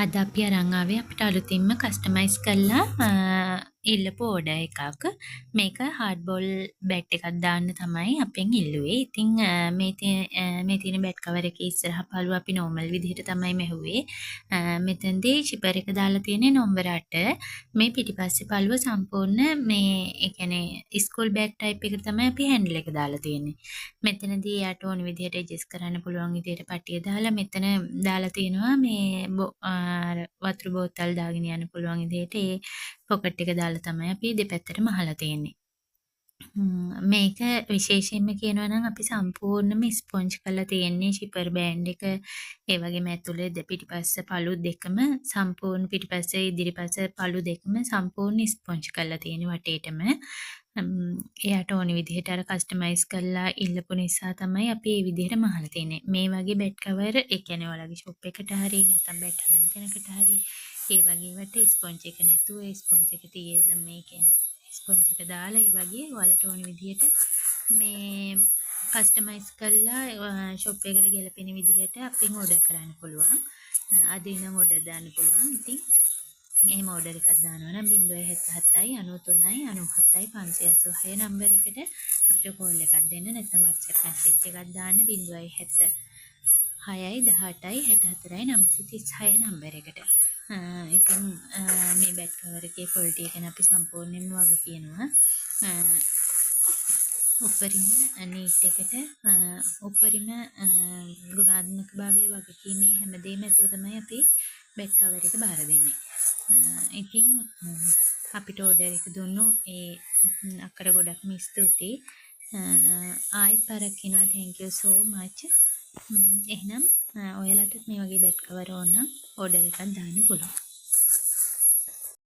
අද අපි අරන් ආවේ අපිට අලුතින්ම කස්ටමයිස් කරලා ඉල්ලපු ඕඩර් එකක්. මේක හાર્ඩ් බෝල් බෙඩ් එකක් දාන්න තමයි අපෙන් ඉල්ලුවේ. ඉතින් මේ තියෙන බෙඩ් කවර් එකේ ඉස්සරහ පළුව අපි නෝමල් විදිහට තමයි මෙහුවේ. මෙතනදී ෂිපර් එක දාලා තියෙන්නේ නම්බර 8. මේ පිටිපස්සේ පළුව සම්පූර්ණ මේ ඒ කියන්නේ ස්කූල් බෑග් ටයිප් එක තමයි අපි හැන්ඩල් එක දාලා තියෙන්නේ. මෙතනදී යාට ඕන විදිහට ඇඩ්ජස්ට් කරන්න පුළුවන් විදිහට පටිය දාලා මෙතන දාලා තියෙනවා මේ වතුර බෝතල් දාගෙන යන්න පුළුවන් විදිහට ඒ පොකට් එක දාලා තමයි අපි දෙපැත්තටම අහලා තියෙන්නේ. මේක විශේෂයෙන්ම කියනවා නම් අපි සම්පූර්ණයෙන්ම ස්පොන්ජ් කරලා තියෙන්නේ ෂිපර් බෑන්ඩ් එක ඒ වගේම ඇතුලේ පිටිපස්ස පළු දෙකම සම්පූර්ණ පිටිපස්ස ඉදිරිපස්ස පළු දෙකම සම්පූර්ණ ස්පොන්ජ් කරලා තියෙන වටේටම එයාට ඕන විදිහට අර කස්ටමයිස් කරලා ඉල්ලපු නිසා තමයි අපි මේ විදිහට මහලා තියෙන්නේ. මේ වගේ බෙඩ් කවර් ඒ කියන්නේ ඔයාලගේ ෂොප් එකට හරි නැත්නම් බෙඩ් හදන තැනකට හරි ඒ වගේ වට ස්පොන්ජ් එක නැතුව ඒ ස්පොන්ජ් එක තියලා මේ කියන්නේ ස්පොන්ජ් එක දාලා ඒ වගේ ඔයාලට ඕන විදිහට මේ කස්ටමයිස් කරලා ෂොප් එකට ගැලපෙන විදිහට අපෙන් ඕඩර් කරන්න පුළුවන්. අද ඉඳන් ඕඩර් දාන්න පුළුවන්. ඉතින් එහෙම ඕඩර් එකක් දානවා නම් 077යි 93යි 97යි 586 නම්බර එකට අපිට කෝල් එකක් දෙන්න නැත්නම් WhatsApp මැසේජ් එකක් දාන්න 076යි 18යි 64යි 936 නම්බර එකට. ඉතින් මේ බෙඩ් කවර් එකේ ක්වොලිටි එක ගැන අපි සම්පූර්ණයෙන්ම වග කියනවා. උපරිම නීට් එකට උපරිම ගුණාත්මක භාවයේ වගකීමේ හැමදේම ඇතුව තමයි අපි බෙඩ් කවර් එක බාර දෙන්නේ. ඉතින් අපිට ඕඩර් එක දුන්නු ඒ අක්කට ගොඩක්ම ස්තුතියි. ආයෙත් පාරක් කියනවා thank you so much. එහෙනම් ඔයාලටත් මේ වගේ බෙඩ් කවර් ඕන නම් ඕඩර් එකක් දාන්න පුළුවන්.